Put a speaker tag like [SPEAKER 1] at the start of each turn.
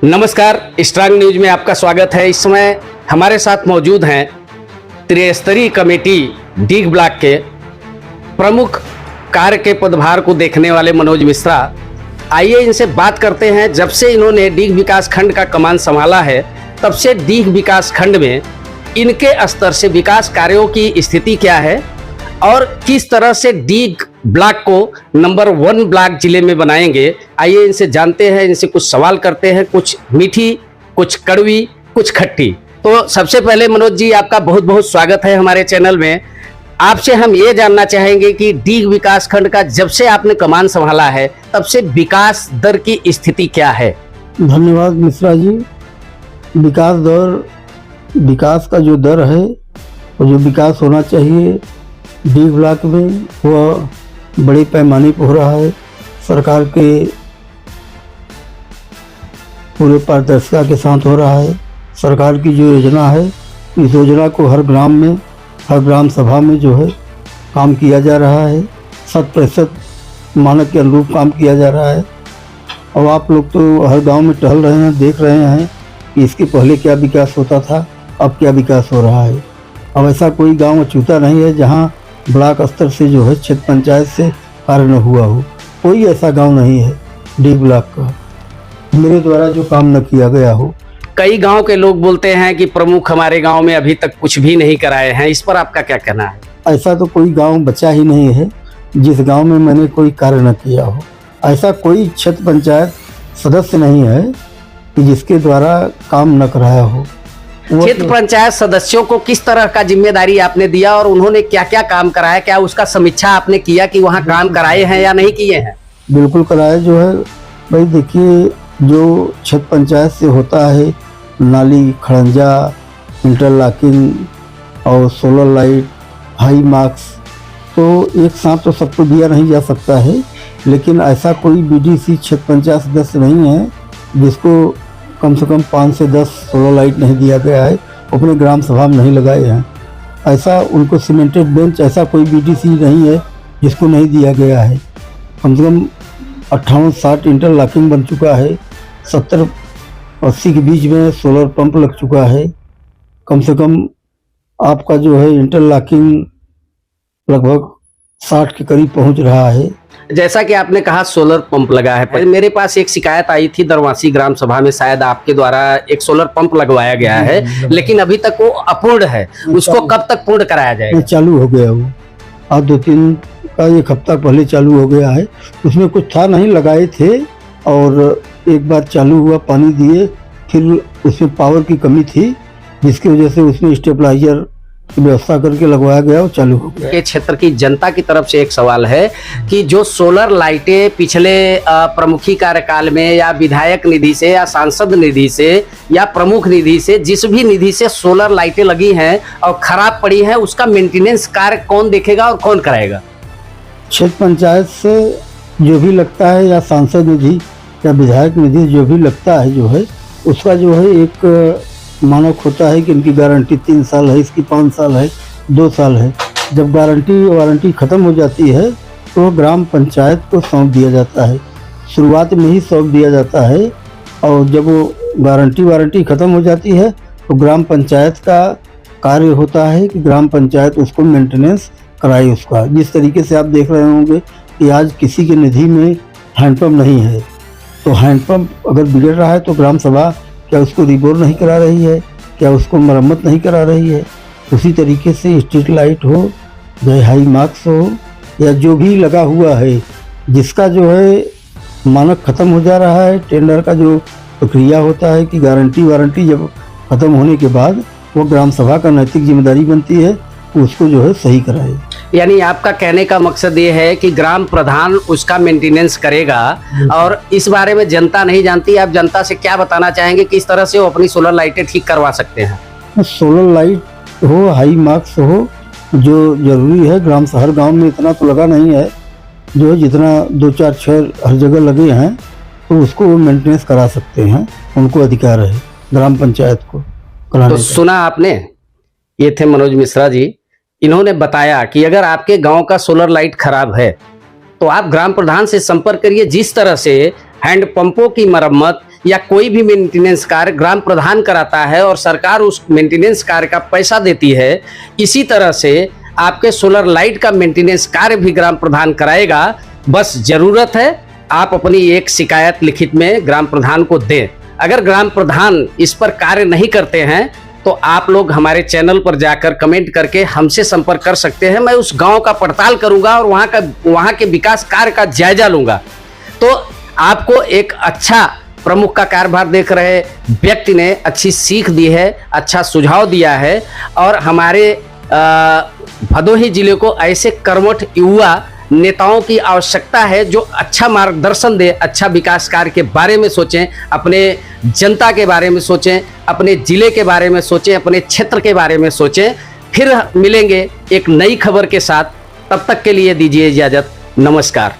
[SPEAKER 1] नमस्कार, strong news में आपका स्वागत है। इस समय हमारे साथ मौजूद हैं त्रिस्तरीय कमेटी डीग ब्लॉक के प्रमुख कार्य के पदभार को देखने वाले मनोज मिश्रा। आइए इनसे बात करते हैं। जब से इन्होंने डीग विकास खंड का कमान संभाला है तब से डीग विकास खंड में इनके स्तर से विकास कार्यों की स्थिति क्या है और किस तरह से डीग ब्लॉक को नंबर 1 ब्लॉक जिले में बनाएंगे। आइए इनसे जानते हैं, इनसे कुछ सवाल करते हैं, कुछ मीठी, कुछ कड़वी, कुछ खट्टी। तो सबसे पहले मनोज जी, आपका बहुत बहुत स्वागत है हमारे चैनल में। आपसे हम ये जानना चाहेंगे कि डीग विकास खंड का जब से आपने कमान संभाला है तब से विकास दर की स्थिति क्या है?
[SPEAKER 2] धन्यवाद मिश्रा जी। विकास का जो दर है और जो विकास होना चाहिए डीग ब्लॉक में वह बड़े पैमाने पर हो रहा है। सरकार के पूरे पारदर्शिता के साथ हो रहा है। सरकार की जो योजना है इस योजना को हर ग्राम में, हर ग्राम सभा में जो है काम किया जा रहा है। 100% मानक के अनुरूप काम किया जा रहा है। और आप लोग तो हर गांव में टहल रहे हैं, देख रहे हैं कि इसके पहले क्या विकास होता था, अब क्या विकास हो रहा है। अब ऐसा कोई गांव अछूता नहीं है जहां ब्लॉक स्तर से जो है क्षेत्र पंचायत से कार्य न हुआ हो। कोई ऐसा गांव नहीं है डीग ब्लॉक का मेरे द्वारा जो काम न किया गया हो।
[SPEAKER 1] कई गांव के लोग बोलते हैं कि प्रमुख हमारे गांव में अभी तक कुछ भी नहीं कराए हैं। इस पर आपका क्या कहना है?
[SPEAKER 2] ऐसा तो कोई गांव बचा ही नहीं है जिस गांव में मैंने कोई कार्य न किया हो। ऐसा कोई क्षेत्र पंचायत सदस्य नहीं है कि जिसके द्वारा काम न कराया हो।
[SPEAKER 1] क्षेत्र पंचायत सदस्यों को किस तरह का जिम्मेदारी आपने दिया और उन्होंने क्या क्या काम कराया? क्या उसका समीक्षा आपने किया कि वहाँ काम कराए हैं या नहीं किए हैं?
[SPEAKER 2] बिल्कुल कराए जो है भाई। देखिए, जो क्षेत्र पंचायत से होता है नाली, खड़ंजा, इंटरलॉकिंग और सोलर लाइट, हाई मार्क्स, तो एक साथ तो सबको दिया नहीं जा सकता है। लेकिन ऐसा कोई बीडीसी क्षेत्र पंचायत सदस्य नहीं है जिसको कम से कम 5 से 10 सोलर लाइट नहीं दिया गया है, अपने ग्राम सभा में नहीं लगाए हैं। ऐसा उनको सीमेंटेड बेंच ऐसा कोई बीडीसी नहीं है जिसको नहीं दिया गया है। कम से कम 58-60 इंटरलॉकिंग बन चुका है। 70-80 के बीच में सोलर पंप लग चुका है। कम से कम आपका जो है इंटरलॉकिंग लगभग 60 के करीब पहुंच रहा है।
[SPEAKER 1] जैसा कि आपने कहा सोलर पंप लगा है, मेरे पास एक शिकायत आई थी दरवासी ग्राम सभा में, शायद आपके द्वारा एक सोलर पंप लगवाया गया है लेकिन अभी तक वो अपूर्ण है। उसको कब तक पूर्ण कराया जाएगा?
[SPEAKER 2] चालू हो गया वो, आज 2-3 का 1 हफ्ता पहले चालू हो गया है। उसमें कुछ था नहीं, लगाए थे और एक बार चालू हुआ, पानी दिए, फिर उसमें पावर की कमी थी जिसकी वजह से उसमें स्टेबलाइजर की व्यवस्था करके लगवाया गया और चालू हो गया।
[SPEAKER 1] के क्षेत्र की जनता की तरफ से एक सवाल है कि जो सोलर लाइटें पिछले प्रमुखी कार्यकाल में या विधायक निधि से या सांसद निधि से या प्रमुख निधि से, जिस भी निधि से सोलर लाइटें लगी हैं और खराब पड़ी हैं, उसका मेंटेनेंस कार्य कौन देखेगा और कौन कराएगा?
[SPEAKER 2] क्षेत्र पंचायत से जो भी लगता है या सांसद निधि या विधायक निधि जो भी लगता है जो है उसका जो है एक मानक होता है कि इनकी गारंटी 3 साल है, इसकी 5 साल है, 2 साल है। जब गारंटी वारंटी ख़त्म हो जाती है तो ग्राम पंचायत को सौंप दिया जाता है। शुरुआत में ही सौंप दिया जाता है और जब वो गारंटी वारंटी ख़त्म हो जाती है तो ग्राम पंचायत का कार्य होता है कि ग्राम पंचायत उसको मेंटेनेंस कराए उसका। जिस तरीके से आप देख रहे होंगे कि आज किसी के निधि में हैंडपम्प नहीं है, तो हैंडपम्प अगर बिगड़ रहा है तो ग्राम सभा क्या उसको रिबोर नहीं करा रही है, क्या उसको मरम्मत नहीं करा रही है? उसी तरीके से स्ट्रीट लाइट हो, चाहे हाई मार्क्स हो या जो भी लगा हुआ है जिसका जो है मानक ख़त्म हो जा रहा है, टेंडर का जो प्रक्रिया होता है कि गारंटी वारंटी जब ख़त्म होने के बाद वो ग्राम सभा का नैतिक जिम्मेदारी बनती है उसको जो है सही कराए।
[SPEAKER 1] यानी आपका कहने का मकसद ये है कि ग्राम प्रधान उसका मेंटेनेंस करेगा और इस बारे में जनता नहीं जानती। आप जनता से क्या बताना चाहेंगे, किस तरह से वो अपनी सोलर लाइटें ठीक करवा सकते हैं?
[SPEAKER 2] सोलर लाइट हो, हाई मार्क्स हो, जो जरूरी है ग्राम हर गांव में इतना तो लगा नहीं है, जो जितना 2-4-6 हर जगह लगे हैं तो उसको वो मेंटेनेंस करा सकते हैं। उनको अधिकार है ग्राम पंचायत को कराने।
[SPEAKER 1] तो सुना आपने, ये थे मनोज मिश्रा जी। इन्होंने बताया कि अगर आपके गांव का सोलर लाइट खराब है तो आप ग्राम प्रधान से संपर्क करिए। जिस तरह से हैंड पंपों की मरम्मत या कोई भी मेंटेनेंस कार्य ग्राम प्रधान कराता है और सरकार उस मेंटेनेंस कार्य का पैसा देती है, इसी तरह से आपके सोलर लाइट का मेंटेनेंस कार्य भी ग्राम प्रधान कराएगा। बस जरूरत है आप अपनी एक शिकायत लिखित में ग्राम प्रधान को दें। अगर ग्राम प्रधान इस पर कार्य नहीं करते हैं तो आप लोग हमारे चैनल पर जाकर कमेंट करके हमसे संपर्क कर सकते हैं। मैं उस गांव का पड़ताल करूंगा और वहां के विकास कार्य का जायजा लूंगा। तो आपको एक अच्छा प्रमुख का कार्यभार देख रहे व्यक्ति ने अच्छी सीख दी है, अच्छा सुझाव दिया है और हमारे भदोही जिले को ऐसे कर्मठ युवा नेताओं की आवश्यकता है जो अच्छा मार्गदर्शन दे, अच्छा विकास कार्य के बारे में सोचें, अपने जनता के बारे में सोचें, अपने जिले के बारे में सोचें, अपने क्षेत्र के बारे में सोचें। फिर मिलेंगे एक नई खबर के साथ, तब तक के लिए दीजिए इजाज़त। नमस्कार।